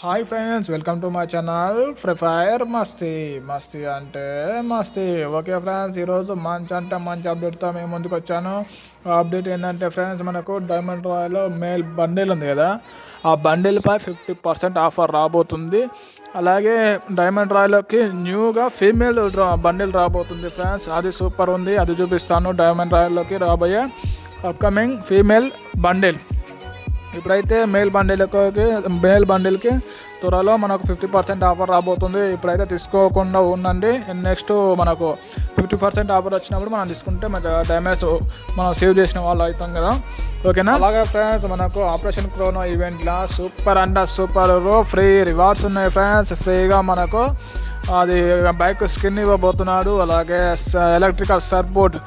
Hi friends, welcome to my channel free fire మస్తీ. మస్తీ అంటే మస్తీ. Okay friends, ఈరోజు మంచి అప్డేట్తో మేము ముందుకు వచ్చాను. ఆ అప్డేట్ ఏంటంటే ఫ్రెండ్స్, మనకు డైమండ్ రాయల్లో మేల్ బండిల్ ఉంది కదా, ఆ బండిల్పై 50% ఆఫర్ రాబోతుంది. అలాగే డైమండ్ రాయల్లోకి న్యూగా ఫీమేల్ బండిల్ రాబోతుంది ఫ్రెండ్స్. అది సూపర్ ఉంది, అది చూపిస్తాను. డైమండ్ రాయల్లోకి రాబోయే అప్కమింగ్ ఫీమేల్ బండిల్. ఇప్పుడైతే మేల్ బండిల్కి త్వరలో మనకు 50% ఆఫర్ రాబోతుంది. ఇప్పుడైతే తీసుకోకుండా ఉండండి. నెక్స్ట్ మనకు 50% ఆఫర్ వచ్చినప్పుడు మనం తీసుకుంటే మన డ్యామేజ్ మనం సేవ్ చేసిన వాళ్ళు అవుతాం కదా, ఓకేనా. అలాగే ఫ్రెండ్స్, మనకు ఆపరేషన్ క్రోనో ఈవెంట్లో సూపర్ ఫ్రీ రివార్డ్స్ ఉన్నాయి ఫ్రెండ్స్. ఫ్రీగా మనకు అది బైక్ స్కిన్ ఇవ్వబోతున్నాడు. అలాగే ఎలక్ట్రికల్ సర్బోర్డ్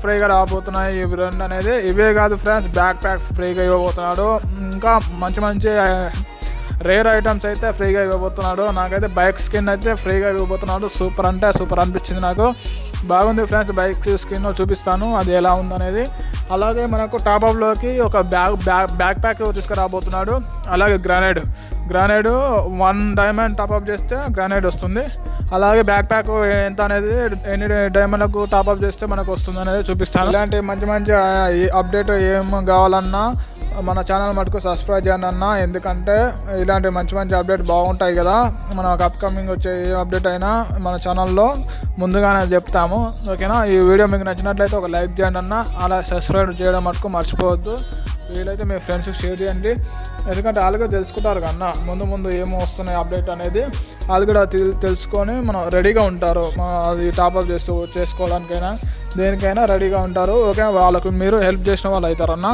ఫ్రీగా రాబోతున్నాయి. ఇవి రెండు అనేది ఇవే కాదు ఫ్రెండ్స్, బ్యాక్ ప్యాక్ ఫ్రీగా ఇవ్వబోతున్నాడు. ఇంకా మంచి రేర్ ఐటమ్స్ అయితే ఫ్రీగా ఇవ్వబోతున్నాడు. నాకైతే బైక్ స్కిన్ అయితే ఫ్రీగా ఇవ్వబోతున్నాడు. సూపర్ అంటే సూపర్ అనిపించింది, నాకు బాగుంది ఫ్రెండ్స్. బైక్ స్కిన్ చూపిస్తాను అది ఎలా ఉందనేది. అలాగే మనకు టాప్అప్లోకి ఒక బ్యాక్ ప్యాక్ తీసుకురాబోతున్నాడు. అలాగే గ్రానైడ్ 1 డైమండ్ టాప్అప్ చేస్తే గ్రానైడ్ వస్తుంది. అలాగే బ్యాక్ ప్యాక్ ఎంత అనేది, ఎన్ని డైమండ్లకు టాప్అప్ చేస్తే మనకు వస్తుంది అనేది చూపిస్తాను. ఇలాంటి మంచి అప్డేట్ ఏం కావాలన్నా మన ఛానల్ మటుకు సబ్స్క్రైబ్ చేయండి అన్న. ఎందుకంటే ఇలాంటి మంచి అప్డేట్ బాగుంటాయి కదా. మనకు అప్కమింగ్ వచ్చే ఏ అప్డేట్ అయినా మన ఛానల్లో ముందుగానే చెప్తాము, ఓకేనా. ఈ వీడియో మీకు నచ్చినట్లయితే ఒక లైక్ చేయండి అన్న. అలా సబ్స్క్రైబ్ చేయడం మటుకు మర్చిపోవద్దు. వీలైతే మీ ఫ్రెండ్స్కి షేర్ చేయండి. ఎందుకంటే వాళ్ళు కూడా తెలుసుకుంటారు కన్నా, ముందు ఏమో వస్తున్నాయి అప్డేట్ అనేది వాళ్ళు కూడా తెలుసుకొని మనం రెడీగా ఉంటారు. అది టాప్అప్ చేసుకోవడానికైనా దేనికైనా రెడీగా ఉంటారు, ఓకే. వాళ్ళకు మీరు హెల్ప్ చేసిన వాళ్ళు అవుతారన్న,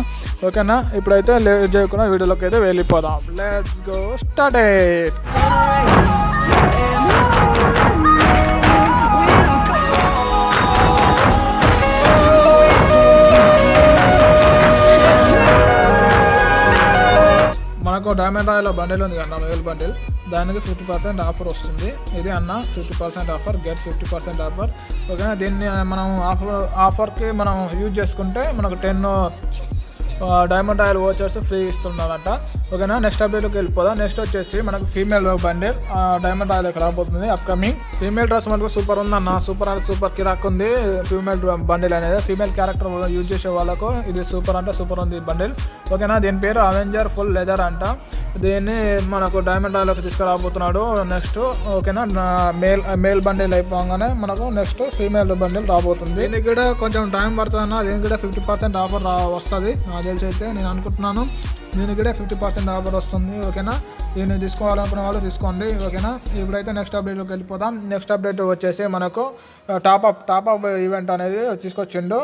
ఓకేనా. ఇప్పుడైతే లేట్ చేయకుండా వీడియోలోకి అయితే వెళ్ళిపోదాం. Let's go start it. మనకు డైమండ్ రాయల్ బండిల్ ఉంది అన్న, మేల్ బండిల్. దానికి 50% ఆఫర్ వస్తుంది. ఇది అన్న 50% ఆఫర్, గెట్ 50% ఆఫర్, ఓకేనా. దీన్ని మనం ఆఫర్కి మనం యూజ్ చేసుకుంటే మనకు 10 డైమండ్ రాయల్ ఓచర్స్ ఫ్రీ ఇస్తున్నారంట, ఓకేనా. నెక్స్ట్ అప్డేట్కి వెళ్ళిపోదాం. నెక్స్ట్ వచ్చేసి మనకు ఫీమేల్ బండిల్ డైమండ్ రాయల్కి రాబోతుంది అప్కమింగ్. ఫీమేల్ డ్రెస్ మనకు సూపర్ ఉందన్న, సూపర్ కిరాక్ ఉంది ఫీమేల్ బండిల్ అనేది. ఫీమేల్ క్యారెక్టర్ యూజ్ చేసే వాళ్ళకు ఇది సూపర్ ఉంది బండిల్, ఓకేనా. దీని పేరు అవెంజర్ ఫుల్ లెదర్ అంట. దీన్ని మనకు డైమండ్ రాయల్కి తీసుకురాబోతున్నాడు నెక్స్ట్, ఓకేనా. మేల్ బండిల్ అయిపోగానే మనకు నెక్స్ట్ ఫీమేల్ బండిల్ రాబోతుంది. దీనికి కూడా కొంచెం టైం పడుతుంది అన్న. దీనికి కూడా 50% ఆఫర్ వస్తుంది నాకు తెలిసి అయితే, నేను అనుకుంటున్నాను. దీనికి కూడా 50% ఆఫర్ వస్తుంది, ఓకేనా. దీన్ని తీసుకోవాలనుకున్న వాళ్ళు తీసుకోండి, ఓకేనా. ఇప్పుడైతే నెక్స్ట్ అప్డేట్లోకి వెళ్ళిపోదాం. నెక్స్ట్ అప్డేట్ వచ్చేసి మనకు టాప్అప్ ఈవెంట్ అనేది తీసుకొచ్చిండు.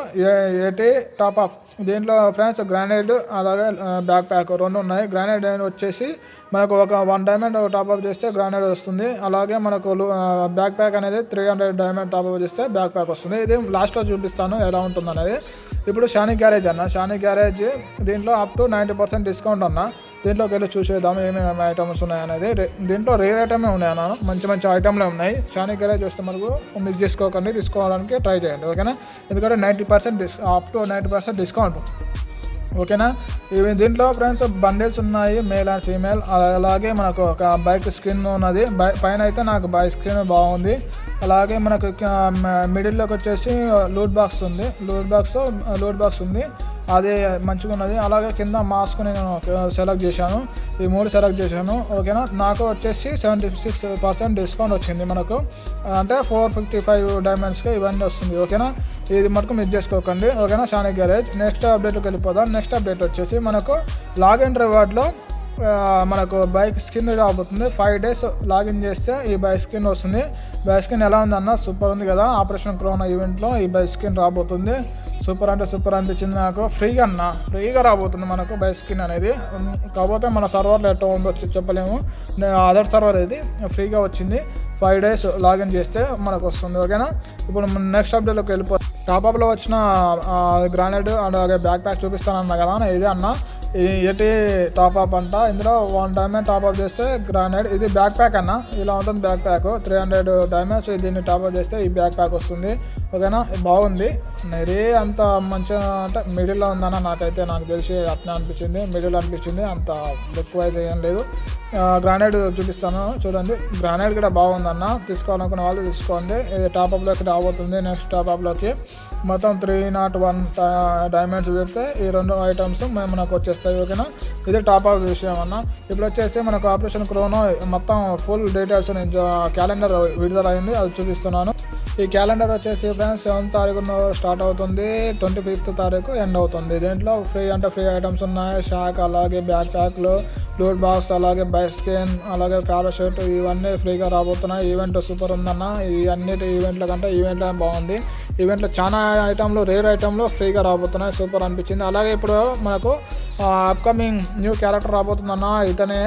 ఏటి టాప్అప్ దీంట్లో ఫ్రెండ్స్ గ్రానైడ్ అలాగే బ్యాక్ ప్యాక్ 2 ఉన్నాయి. గ్రానైడ్ వచ్చేసి మనకు ఒక 1 డైమండ్ టాప్అప్ చేస్తే గ్రానైడ్ వస్తుంది. అలాగే మనకు బ్యాక్ ప్యాక్ అనేది 300 డైమండ్ టాప్అప్ చేస్తే బ్యాక్ ప్యాక్ వస్తుంది. ఇది లాస్ట్లో చూపిస్తాను ఎలా ఉంటుంది అనేది. ఇప్పుడు షానీ గ్యారేజ్ దీంట్లో అప్ టు 90% డిస్కౌంట్ అన్న. దీంట్లోకి వెళ్ళి చూసేద్దాం ఏమేమి ఐటమ్స్ ఉన్నాయనేది. దీంట్లో రేర్ ఐటమే ఉన్నాయి అన్న, మంచి ఐటమ్లే ఉన్నాయి. షానీ గ్యారేజ్ వస్తే మనకు మిస్ చేసుకోకండి, తీసుకోవడానికి ట్రై చేయండి, ఓకేనా. ఎందుకంటే 90% అప్ టు 90% డిస్కౌంట్, ఓకేనా. దీంట్లో ఫ్రెండ్స్ బండిల్స్ ఉన్నాయి, మేల్ అండ్ ఫీమేల్. అలాగే మనకు ఒక బైక్ స్కిన్ ఉన్నది. పైన అయితే నాకు బైక్ స్కిన్ బాగుంది. అలాగే మనకు మిడిల్లోకి వచ్చేసి లూట్ బాక్స్ ఉంది, అది మంచిగా ఉన్నది. అలాగే కింద మాస్క్ నేను సెలెక్ట్ చేశాను, ఈ 3 సెలెక్ట్ చేశాను, ఓకేనా. నాకు వచ్చేసి 76% డిస్కౌంట్ వచ్చింది మనకు, అంటే 455 డైమండ్స్కి ఇవన్నీ వస్తుంది, ఓకేనా. ఇది మటుకు మిస్ చేసుకోకండి, ఓకేనా. షానీ గ్యారేజ్. నెక్స్ట్ అప్డేట్కి వెళ్ళిపోదాం. నెక్స్ట్ అప్డేట్ వచ్చేసి మనకు లాగిన్ రివార్డ్లో మనకు బైక్ స్కిన్ రాబోతుంది. 5 days లాగిన్ చేస్తే ఈ బైక్ స్కిన్ వస్తుంది. బైక్ స్కిన్ ఎలా ఉందన్న, సూపర్ ఉంది కదా. ఆపరేషన్ క్రోనో ఈవెంట్లో ఈ బైక్ స్కిన్ రాబోతుంది. సూపర్ అంటే సూపర్ అనిపించింది నాకు. ఫ్రీగా రాబోతుంది మనకు బైక్ స్కిన్ అనేది. కాకపోతే మన సర్వర్లో ఎట్టో ఉందో చెప్పలేము, అదర్ సర్వర్ ఇది ఫ్రీగా వచ్చింది. 5 days లాగిన్ చేస్తే మనకు వస్తుంది, ఓకేనా. ఇప్పుడు నెక్స్ట్ అప్డేట్లోకి వెళ్ళిపోతాం. టాప్అప్లో వచ్చిన గ్రానైడ్ అలాగే బ్యాక్ ప్యాక్ చూపిస్తానన్నా కదా, ఇదే అన్న. ఎయిటీ టాప్ అప్ అంట. ఇందులో 1 డైమండ్ టాప్ అప్ చేస్తే గ్రానైడ్. ఇది బ్యాక్ ప్యాక్ అన్న, ఇలా ఉంటుంది బ్యాక్ ప్యాక్. 300 డైమండ్స్ దీన్ని టాప్ అప్ చేస్తే ఈ బ్యాక్ ప్యాక్ వస్తుంది. ఓకేనా, బాగుంది. మరీ అంత మంచిగా అంటే మిడిల్లో ఉందన్న, నాకు తెలిసి అట్లా అనిపించింది, మిడిల్ అనిపించింది, అంత లుక్ వైజ్ ఏం లేదు. గ్రానైడ్ చూపిస్తాను చూడండి. గ్రానైడ్ కూడా బాగుందన్న, తీసుకోవాలనుకున్న వాళ్ళు తీసుకోండి. ఇది టాప్అప్లోకి రాబోతుంది. నెక్స్ట్ టాప్అప్లోకి మొత్తం 301 డైమండ్స్ పెడితే ఈ 2 ఐటమ్స్ మనకు వచ్చేస్తాయి. ఓకేనా, ఇది టాప్అప్ విషయం అన్న. ఇప్పుడు వచ్చేసి మనకు ఆపరేషన్ క్రోనో మొత్తం ఫుల్ డీటెయిల్స్ క్యాలెండర్ విడుదల అయింది, అది చూపిస్తున్నాను. ఈ క్యాలెండర్ వచ్చేసి ఫ్రెండ్స్ 7వ తారీఖున స్టార్ట్ అవుతుంది, 25వ తారీఖు ఎండ్ అవుతుంది. దీంట్లో ఫ్రీ ఐటమ్స్ ఉన్నాయి. షాక్, అలాగే బ్యాక్ ప్యాక్లు, లూట్ బాక్స్, అలాగే బైక్ స్కిన్, అలాగే పారాషూట్, ఇవన్నీ ఫ్రీగా రాబోతున్నాయి. ఈవెంట్ సూపర్ ఉందన్న. ఈ అన్నిటి ఈవెంట్ల కంటే ఈవెంట్లో బాగుంది. ఈవెంట్లో చాలా ఐటమ్లు, రేర్ ఐటమ్లు ఫ్రీగా రాబోతున్నాయి. సూపర్ అనిపించింది. అలాగే ఇప్పుడు మనకు అప్కమింగ్ న్యూ క్యారెక్టర్ రాబోతుందన్న. ఇతనే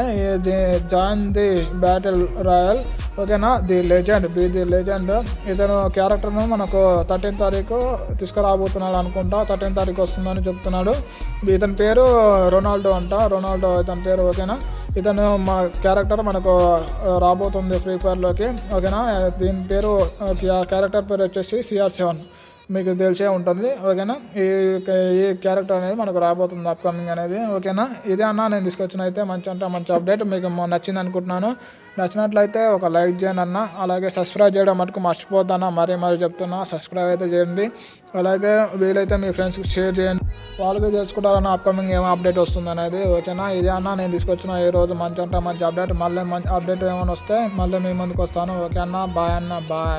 జాయిన్ ది బ్యాటిల్ రాయల్. ఓకేనా, ది లెజెండ్. ఇతను క్యారెక్టర్ను మనకు 13వ తారీఖు తీసుకురాబోతున్నాడు అనుకుంటా. 13వ తారీఖు వస్తుందని చెప్తున్నాడు. ఇతని పేరు రొనాల్డో అంట, ఇతని పేరు. ఓకేనా, ఇతను మా క్యారెక్టర్ మనకు రాబోతుంది ఫ్రీ ఫైర్లోకి. ఓకేనా, దీని పేరు క్యారెక్టర్ పేరు వచ్చేసి CR7, మీకు తెలిసే ఉంటుంది. ఓకేనా, ఈ క్యారెక్టర్ అనేది మనకు రాబోతుంది అప్కమింగ్ అనేది. ఓకేనా, ఇదే అన్న నేను తీసుకొచ్చిన అయితే మంచి అప్డేట్ మీకు నచ్చింది అనుకుంటున్నాను. నచ్చినట్లయితే ఒక లైక్ చేయండి అన్న. అలాగే సబ్స్క్రైబ్ చేయడం మటుకు మర్చిపోద్దన్న, మరీ చెప్తున్నా. సబ్స్క్రైబ్ అయితే చేయండి. అలాగే వీలైతే మీ ఫ్రెండ్స్కి షేర్ చేయండి, వాళ్ళకి తెలుసుకుంటారన్న అప్కమింగ్ ఏమో అప్డేట్ వస్తుంది అనేది. ఓకేనా, ఇదే అన్న నేను తీసుకొచ్చిన ఈ రోజు మంచి అప్డేట్. మళ్ళీ మంచి అప్డేట్ ఏమైనా వస్తే మళ్ళీ మీ ముందుకు వస్తాను. ఓకే అన్న, బాయ్ అన్న, బాయ్.